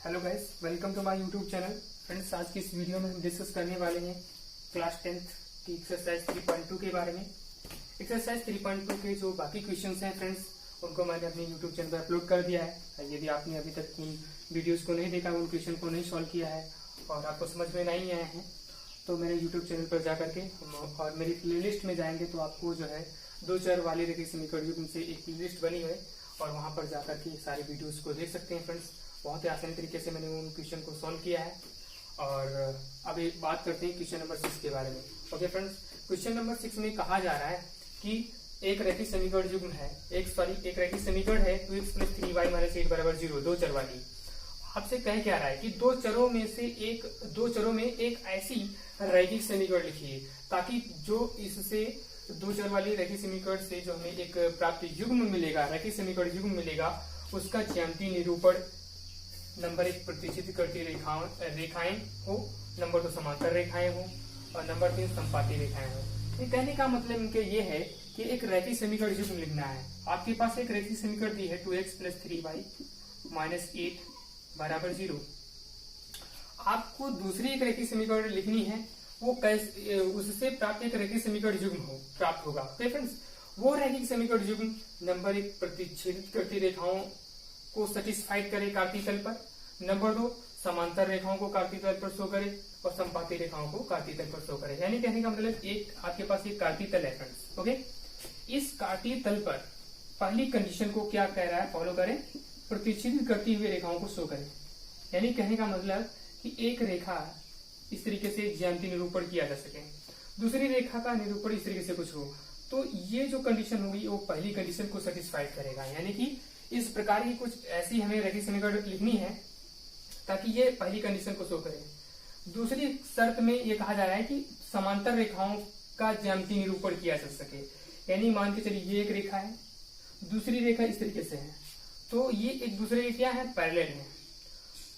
Hello guys, welcome to my YouTube channel. Friends, आज की इस वीडियो में हम डिस्कस करने वाले हैं क्लास 10th की एक्सरसाइज 3.2 के बारे में। एक्सरसाइज 3.2 के जो बाकी क्वेश्चंस हैं फ्रेंड्स, उनको मैंने अपने यूट्यूब चैनल पर अपलोड कर दिया है। यदि आपने अभी तक उन वीडियोज़ को नहीं देखा, उन क्वेश्चन को नहीं सॉल्व किया है और आपको समझ में नहीं आए हैं, तो मेरे यूट्यूब चैनल पर जा करके और मेरी प्लेलिस्ट में जाएंगे तो आपको जो है दो चर वाले रेखी समीकरण युग्म से एक प्लेलिस्ट बनी है और वहां पर जाकर के सारे वीडियोस को देख सकते हैं। फ्रेंड्स, बहुत ही आसान तरीके से मैंने उन क्वेश्चन को सॉल्व किया है। और अभी बात करते हैं क्वेश्चन नंबर 6 के बारे में। ओके फ्रेंड्स, क्वेश्चन नंबर 6 में कहा जा रहा है कि एक रेखी समीकरण युग्म है, एक रेखी समीकरण है 2x + 3y - 8 = 0, दो चर वाली। आपसे कह क्या रहा है कि दो चरों में एक ऐसी रैखिक समीकरण लिखिए ताकि जो इससे दो चर वाली रैखिक समीकरण से जो हमें एक प्राप्त युग्म मिलेगा, रैखिक समीकरण युग्म मिलेगा, उसका ज्यामितीय निरूपण नंबर 1 प्रतिच्छेद करती रेखाएं हो, नंबर 2 समांतर रेखाएं हो और नंबर 3 संपाती रेखाएं हो। ये कहने का मतलब इनके ये है कि एक रैखिक समीकरण युग्म लिखना है। आपके पास एक रैखिक समीकरण दी है 2x + 3y - 8 = 0। आपको दूसरी एक रेखिक समीकरण लिखनी है, वो कैसे उससे प्राप्त एक रैखिक समीकरण युग्म प्राप्त होगा। तो फ्रेंड्स, वो रैखिक समीकरण युग्म नंबर 1 प्रतिच्छेदित करती रेखाओं को सेटिस्फाइड करे कार्तीय तल पर, नंबर 2 समांतर रेखाओं को कार्तीय तल पर शो करे और संपाती रेखाओं को कार्तीय तल पर शो करे। यानी कहने का मतलब एक आपके पास एक कार्तीय तल है फ्रेंड्स। ओके, इस कार्तीय तल पर पहली कंडीशन को क्या कह रहा है, फॉलो करें, प्रतिच्छेदित करती हुई रेखाओं को शो करें। यानी कहने का मतलब कि एक रेखा इस तरीके से ज्यामितीय निरूपण किया जा सके, दूसरी रेखा का निरूपण इस तरीके से कुछ हो, तो ये जो कंडीशन होगी वो पहली कंडीशन को सेटिस्फाइड करेगा। यानी कि इस प्रकार की कुछ ऐसी हमें रैखिक समीकरण लिखनी है ताकि ये पहली कंडीशन को शो करे। दूसरी शर्त में ये कहा जा रहा है कि समांतर रेखाओं का ज्यामितीय निरूपण किया जा सके। यानी मान के चलिए ये एक रेखा है, दूसरी रेखा इस तरीके से है, तो ये एक दूसरे के क्या है, पैरेलल है।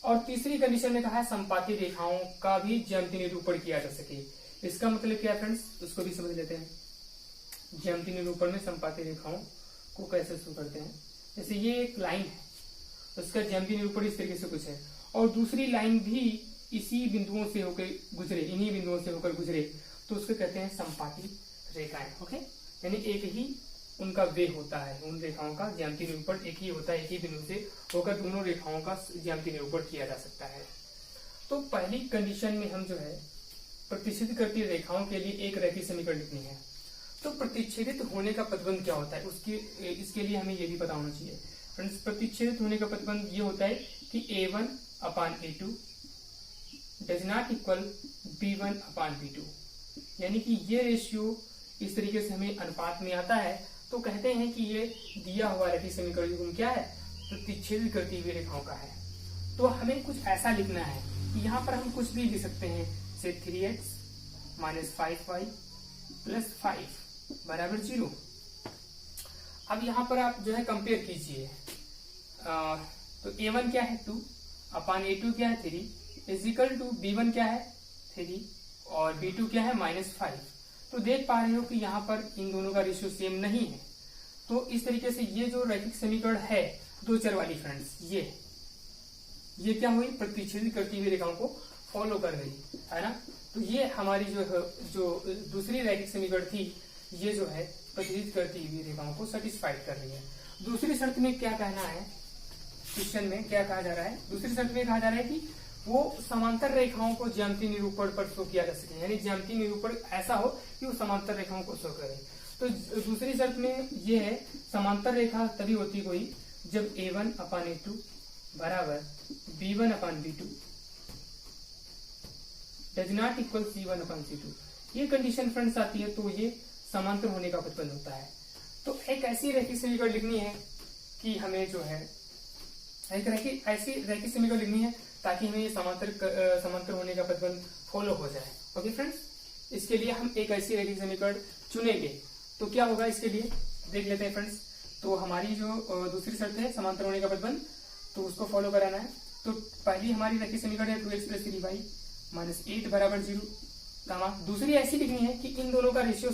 और तीसरी कंडीशन में कहा है संपाती रेखाओं का भी ज्यामितीय निरूपण किया जा सके। इसका मतलब क्या है फ्रेंड्स, उसको भी समझ लेते हैं। ज्यामितीय निरूपण में संपाती रेखाओं को कैसे शो करते हैं। जैसे ये एक लाइन है, उसका ज्यामितीय निरूपण इस तरीके से कुछ है और दूसरी लाइन भी इसी बिंदुओं से होकर गुजरे, इन्हीं बिंदुओं से होकर गुजरे, तो उसको कहते हैं संपाती रेखाएं। ओके, यानी एक ही उनका वे होता है, उन रेखाओं का ज्यामितीय निरूपण एक ही होता है, एक ही बिंदु से होकर दोनों रेखाओं का ज्यामितीय निरूपण किया जा सकता है। तो पहली कंडीशन में हम जो है प्रतिच्छेदित करती रेखाओं के लिए एक रैखिक समीकरण लिखनी है। तो प्रतिच्छेदित होने का प्रतिबंध क्या होता है, इसके लिए हमें ये भी पता होना चाहिए। फ्रेंड्स, प्रतिच्छेदित होने का प्रतिबंध ये होता है कि A1/A2 does not equal B1/B2। यानी कि ये रेशियो इस तरीके से हमें अनुपात में आता है, तो कहते हैं कि ये दिया हुआ रैखिक समीकरण युग्म क्या है, प्रतिच्छेदित करती हुई रेखाओं का है। तो हमें कुछ ऐसा लिखना है कि यहाँ पर हम कुछ भी लिख सकते हैं, से 3x - 5y + 5 = 0। अब यहाँ पर आप जो है कंपेयर कीजिए, तो A1 क्या है 2/A2 क्या है 3 = B1 क्या है 3 और B2 क्या है -5। तो देख पा रहे हो कि यहाँ पर इन दोनों का रेशियो सेम नहीं है। तो इस तरीके से ये जो रैखिक समीकरण है दो चर वाली फ्रेंड्स, ये क्या हुई, प्रतिच्छेदित करती हुई रेखाओं को फॉलो कर रही है ना। तो ये हमारी जो दूसरी रैखिक समीकरण थी, ये जो है प्रतिच्छेदित करती हुई रेखाओं को सेटिस्फाइड कर रही है। दूसरी शर्त में क्या कहना है, क्वेश्चन में क्या कहा जा रहा है, दूसरी शर्त में कहा जा रहा है कि वो समांतर रेखाओं को ज्यामितीय निरूपण पर शो किया जा सके। यानी ज्यामितीय निरूपण ऐसा हो कि वो समांतर रेखाओं को शो करे। तो दूसरी शर्त में ये है, समांतर रेखा तभी होती कोई जब A1/A2 = B1/B2 does not equal C1/C2। ये कंडीशन फ्रेंड्स आती है तो ये समांतर होने का प्रतिबंध होता है। तो एक ऐसी रैखिक समीकरण लिखनी है कि हमें जो है एक ऐसी रैखिक समीकरण लिखनी है ताकि हमें ये समांतर होने का प्रतिबंध फॉलो हो जाए। ओके फ्रेंड्स, इसके लिए हम एक ऐसी रैखिक समीकरण चुनेंगे। तो क्या होगा, इसके लिए देख लेते हैं फ्रेंड्स। तो हमारी जो दूसरी शर्त है समांतर होने का प्रतिबंध, तो उसको फॉलो कराना है। तो पहली हमारी रैखिक समीकरण है 2x + 3y - 8 = 0। दूसरी ऐसी लिखनी है कि इन दोनों का रेशियो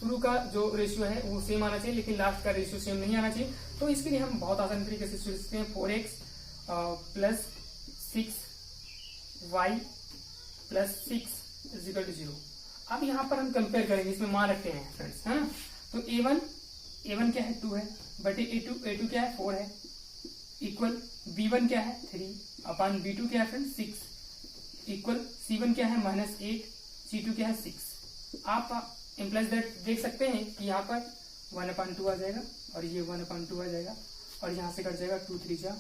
शुरू का जो रेशियो है वो सेम आना चाहिए, लेकिन लास्ट का रेशियो सेम नहीं आना चाहिए। तो इसके लिए हम बहुत आसान तरीके से सोच सकते हैं 4x plus 6y plus 6 is equal to 0। अब यहाँ पर हम कंपेयर करेंगे, इसमें मान रखते हैं फ्रेंड्स, है ना। तो a1 क्या है 2 है, बटे a2 क्या है 4 है, इक्वल b1 क्या है 3 अपान b2 क्या है फ्रेंड्स 6, इक्वल c1 क्या है -8, c2 क्या है 6। आप इम्प्लाइज दैट देख सकते हैं कि यहाँ पर 1/2 आ जाएगा और ये 1/2 आ जाएगा और यहाँ से कट जाएगा 2 3 जा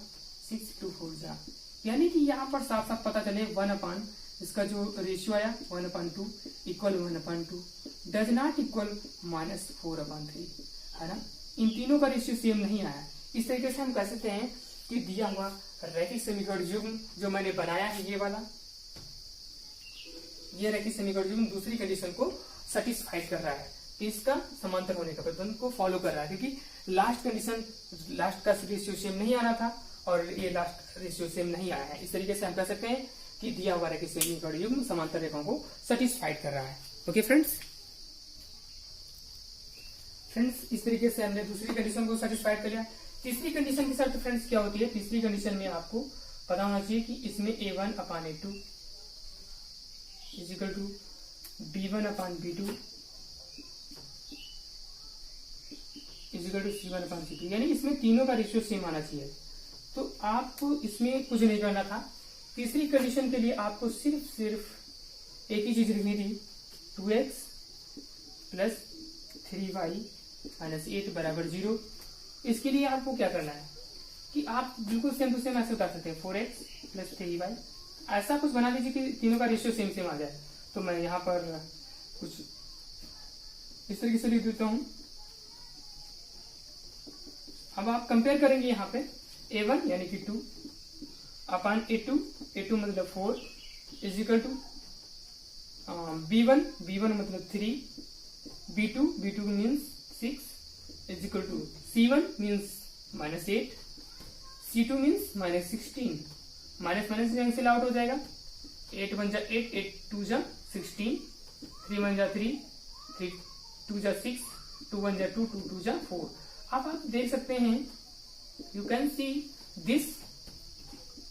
6 2 4 जा, यानी कि यहाँ पर साफ साफ पता चले 1 इसका जो रेशियो आया 1/2 इक्वल 1/2 डज नॉट इक्वल -4/3, है ना। इन तीनों का रेशियो सेम नहीं आया। इस तरीके से हम कह सकते हैं कि दिया हुआ रैखिक समीकरण युग्म जो मैंने बनाया है ये वाला, ये रैखिक समीकरण युग्म दूसरी कंडीशन को सेटिस्फाइड कर रहा है, इसका समांतर होने का प्रतिबंध को फॉलो कर रहा है, क्योंकि लास्ट का रेशियो सेम नहीं आ रहा था और ये लास्ट रेशियो सेम नहीं आया है। इस तरीके से हम कह सकते हैं कि दिया हुआ रैखिक समीकरण युग्म समांतर रेखाओं को सेटिस्फाइड कर रहा है। ओके फ्रेंड्स, इस तरीके से हमने दूसरी कंडीशन को सेटिस्फाइड कर लिया। तीसरी कंडीशन की शर्त फ्रेंड्स क्या होती है, तीसरी कंडीशन में आपको पता होना चाहिए कि इसमें a1/a2 is equal to b1/b2 is equal to c1/c2, यानी इसमें तीनों का रेशियो सेम आना चाहिए। तो आपको इसमें कुछ नहीं करना था। तीसरी कंडीशन के लिए आपको सिर्फ एक ही चीज लिखनी थी, 2x प्लस 3y माइनस 8 बराबर 0। इसके लिए आपको क्या करना है कि आप बिल्कुल सेम टू सेम ऐसे उतार सकते हैं, 4x प्लस 3y, ऐसा कुछ बना लीजिए कि तीनों का रेशियो सेम सेम आ जाए। तो मैं यहाँ पर कुछ इस तरीके से लिख देता हूं। अब आप कंपेयर करेंगे यहाँ पे a1 यानी कि 2 अपान a2 मतलब 4 इज इक्वल टू b1 मतलब 3, b2 means 6 is equal to c1 means -8, c2 means -16, minus cancel out हो जाएगा, 8 1 जा 8, 8 2 जा 16, 3 1 जा 3, 3 2 जा 6, 2 1 जा 2, 2 2 जा 4। अब आप देख सकते हैं, you can see this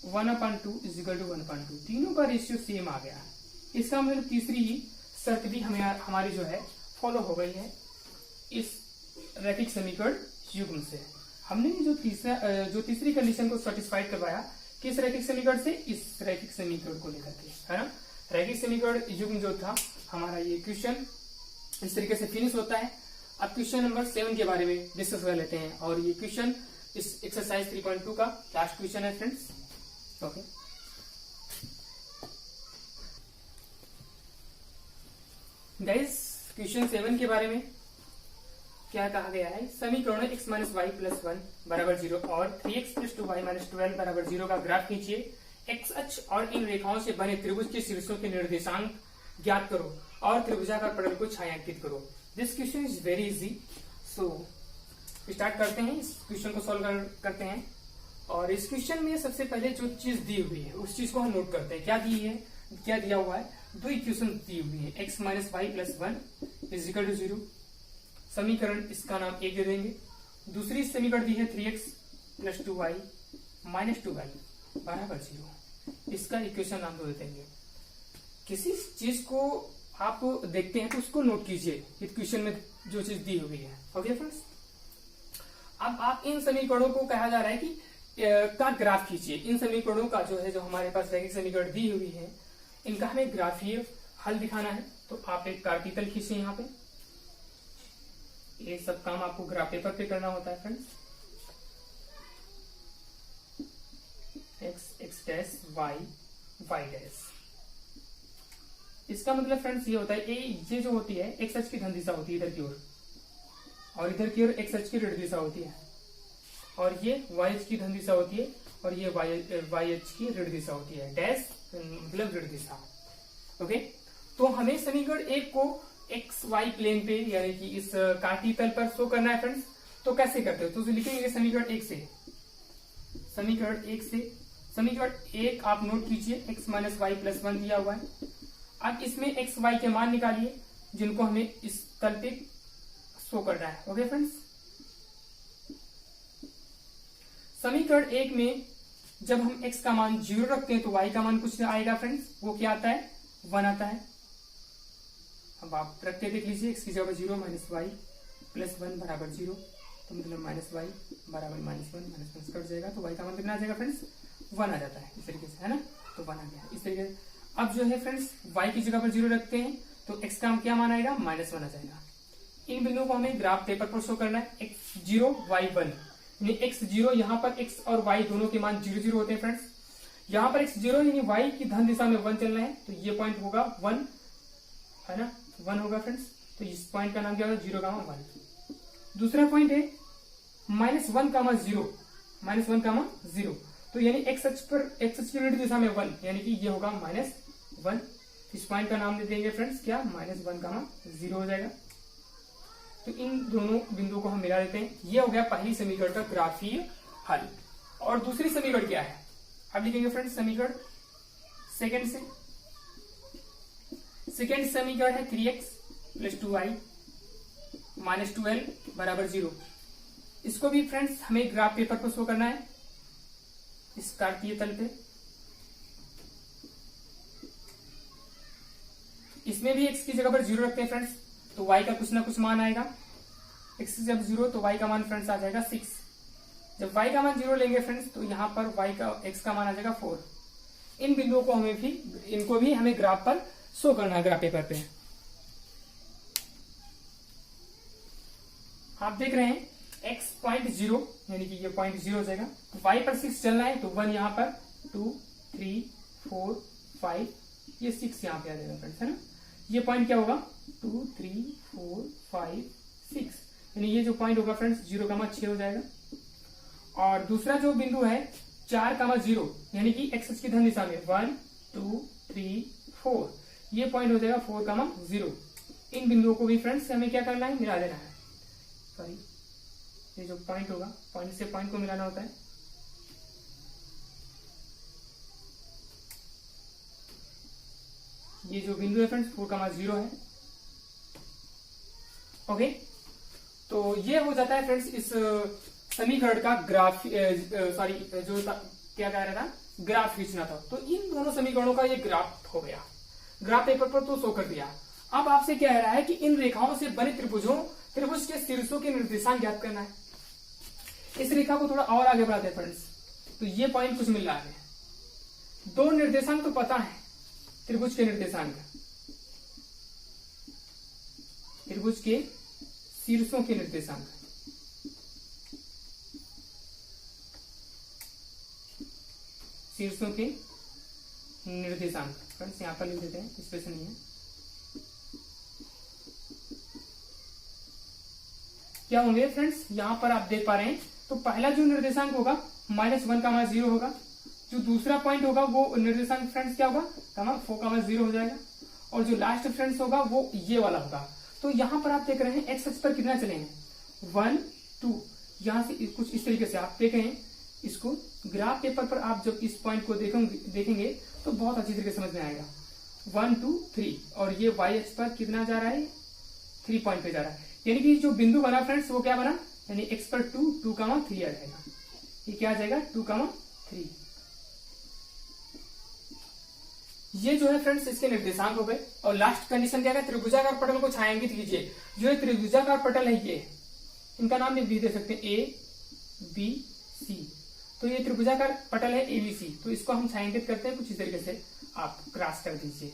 1/2 is equal to 1/2, तीनों का रेशियो सेम आ गया। इसका मतलब तीसरी शर्त भी हमारी जो है फॉलो हो गई है इस रैखिक समीकरण युग्म से। हमने जो तीसरी कंडीशन को सेटिस्फाइड करवाया किस रैखिक समीकरण से, इस रैखिक समीकरण को लेकर के, है ना। रैखिक समीकरण युग्म जो था हमारा, ये क्वेश्चन इस तरीके से फिनिश होता है। अब क्वेश्चन नंबर 7 के बारे में डिस्कस कर लेते हैं, और ये क्वेश्चन इस एक्सरसाइज 3.2 का लास्ट क्वेश्चन है फ्रेंड्स। ओके, गाइस क्वेश्चन 7 के बारे में क्या कहा गया है, समीकरण x माइनस वाई प्लस 1 बराबर 0 और 3x प्लस 2y माइनस 12 बराबर 0 का ग्राफ खींचिए। x अक्ष और इन रेखाओं से बने त्रिभुज के शीर्षों के निर्देशांक ज्ञात करो और त्रिभुजाकार पटल को छायांकित करो। This question is very easy. So start करते हैं, इस क्वेश्चन को सॉल्व करते हैं। और इस क्वेश्चन में सबसे पहले जो चीज दी हुई है उस चीज को हम नोट करते हैं। क्या दिया हुआ है, दो इक्वेशन दी हुई है, x minus y plus 1 is equal to 0। समीकरण इसका नाम एक दे देंगे। दूसरी समीकरण दी है 3x plus 2y minus 2y बराबर 0, इसका इक्वेशन नाम दे देंगे। किसी चीज को आप देखते हैं तो उसको नोट कीजिए, इस क्वेश्चन में जो चीज दी हुई है। ओके फ्रेंड्स, अब आप इन समीकरणों को कहा जा रहा है कि का ग्राफ खींचिए। इन समीकरणों का जो है, जो हमारे पास रैखिक समीकरण दी हुई है, इनका हमें ग्राफीय हल दिखाना है। तो आप एक कार्टिकल खींचिए यहाँ पे। ये सब काम आपको ग्राफ पेपर पे करना होता है friends. x dash y dash, इसका मतलब फ्रेंड्स ये होता है, ये जो होती है x अक्ष की धन दिशा होती है इधर की ओर, और इधर की ओर x अक्ष की ऋण दिशा होती है, और ये y अक्ष की धन दिशा होती है, और ये y अक्ष की ऋण दिशा होती है। डैश मतलब ऋण दिशा। ओके, तो हमें समीकरण 1 को एक्स वाई प्लेन पे यानी कि इस काटी तल पर शो करना है फ्रेंड्स। तो कैसे करते हो, तो लिखेंगे समीकरण 1 से। समीकरण 1 आप नोट कीजिए, x माइनस वाई प्लस 1 दिया हुआ है। अब इसमें एक्स वाई के मान निकालिए जिनको हमें इस तल पे शो करना है। ओके फ्रेंड्स, समीकरण 1 में जब हम x का मान 0 रखते हैं तो y का मान कुछ आएगा फ्रेंड्स, वो क्या आता है, 1 आता है। अब आप रख के देख लीजिए, x की जगह 0 माइनस वाई प्लस 1 बराबर 0, तो मतलब माइनस वाई बराबर माइनस 1 कट जाएगा, तो y का मान कितना आ जाएगा फ्रेंड्स, 1 आ जाता है इस तरीके से, है ना, तो 1 आ गया इस तरीके से। अब जो है फ्रेंड्स y की जगह पर 0 रखते हैं तो x का क्या मान आएगा, माइनस 1 आ जाएगा। इन बिंदुओं को हमें ग्राफ पेपर पर शो करना है, x0 y1, यानी x0 यहाँ पर x और y दोनों के मान 0 0 होते हैं फ्रेंड्स। यहाँ पर x0 यानी y की धन दिशा में 1 चलना है, तो ये पॉइंट होगा 1, है ना, 1 होगा फ्रेंड्स। तो इस पॉइंट का नाम क्या होगा, 0, 1। दूसरा पॉइंट है -1, 0, -1, 0, तो यानी x अक्ष की विरुद्ध दिशा में 1, यानी कि ये होगा -1। इस पॉइंट का नाम दे देंगे फ्रेंड्स क्या, -1, 0 हो जाएगा। तो इन दोनों बिंदुओं को हम मिला देते हैं। ये हो गया पहली समीकरण का ग्राफीय हल। और दूसरी समीकरण क्या है, अब लिखेंगे फ्रेंड्स समीकरण सेकंड से। सेकंड समीकरण है 3x + 2y - 2l बराबर 0। इसको भी फ्रेंड्स हमें ग्राफ पेपर पर शो करना है, इस कार्तीय तल पे। इसमें भी x की जगह पर 0 रखते हैं फ्रेंड्स, तो y का कुछ ना कुछ मान आएगा। x जब 0 तो y का मान फ्रेंड्स आ जाएगा 6। जब y का मान 0 लेंगे फ्रेंड्स तो यहाँ पर x का मान आ जाएगा 4। इन बिंदुओं को इनको भी हमें ग्राफ पर शो करना है, ग्राफ पेपर पे। आप देख रहे हैं x पॉइंट 0, यानी कि ये पॉइंट 0 हो जाएगा। y पर 6 चलना है, तो 1 यहाँ पर, 2, 3, 4, 5, ये 6 यहाँ पे आ जाएगा फ्रेंड्स, है ना। ये पॉइंट क्या होगा, 2, 3, 4, 5, 6, यानी ये जो पॉइंट होगा फ्रेंड्स 0, 6 हो जाएगा। और दूसरा जो बिंदु है 4, 0, यानी कि x अक्ष की धन दिशा में 1, 2, 3, 4, ये पॉइंट हो जाएगा 4, 0। इन बिंदुओं को भी फ्रेंड्स हमें क्या करना है, मिला देना है। सॉरी, ये जो पॉइंट होगा, पॉइंट से पॉइंट को मिलाना होता है। ये जो बिंदु है फ्रेंड्स 4, 0 है। ओके, तो ये हो जाता है फ्रेंड्स इस समीकरण का ग्राफ, जो क्या कह रहा था, ग्राफ खींचना था। तो इन दोनों समीकरणों का ये ग्राफ हो गया, ग्राफ पेपर पर तो शो कर दिया। अब आपसे क्या कह रहा है कि इन रेखाओं से बने त्रिभुज के शीर्षों के निर्देशांक ज्ञात करना है। इस रेखा को थोड़ा और आगे बढ़ाते हैं फ्रेंड्स, तो ये पॉइंट कुछ मिल रहा है। दो निर्देशांक तो पता है, त्रिभुज के निर्देशांक, त्रिभुज के शीर्षों के निर्देशांक, शीर्षों के निर्देशांक फ्रेंड्स यहां पर लिख देते हैं, स्पेस नहीं है। क्या होंगे फ्रेंड्स, यहां पर आप देख पा रहे हैं, तो पहला जो निर्देशांक होगा -1, 0 होगा। जो दूसरा पॉइंट होगा वो निर्देशांक फ्रेंड्स क्या होगा, 4, 0 हो जाएगा। और जो लास्ट फ्रेंड्स होगा वो ये वाला होगा। तो यहाँ पर आप देख रहे हैं x अक्ष पर कितना चले हैं, 1, 2, यहां से कुछ इस तरीके से आप देख रहे हैं। इसको ग्राफ पेपर पर आप जब इस पॉइंट को देखेंगे तो बहुत अच्छी तरीके समझ में आएगा। 1, 2, 3, और ये y अक्ष पर कितना जा रहा है, 3 पॉइंट पे जा रहा है। यानी कि जो बिंदु बना फ्रेंड्स वो क्या बना, यानी x पर 2, 3 आ जाएगा। ये क्या आ जाएगा, 2, 3। ये जो है फ्रेंड्स इसके निर्देशांक हो गए। और लास्ट कंडीशन क्या है, त्रिभुजाकार पटल को छायांकित कीजिए। जो ये त्रिभुजाकार पटल है, ये इनका नाम भी दे सकते हैं ABC। तो ये त्रिभुजाकार पटल है ABC, तो इसको हम छायांकित करते हैं कुछ इस तरीके से, आप क्रॉस कर दीजिए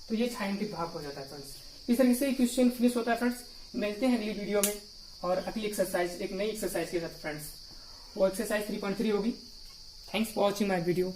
तो ये छायांकित भाग हो जाता है फ्रेंड्स। इस तरीके से क्वेश्चन फिनिश होता है फ्रेंड्स। मिलते हैं अगली वीडियो में और अगली एक्सरसाइज, एक नई एक्सरसाइज के साथ फ्रेंड्स। वो एक्सरसाइज 3.3 होगी। Thanks for watching my video.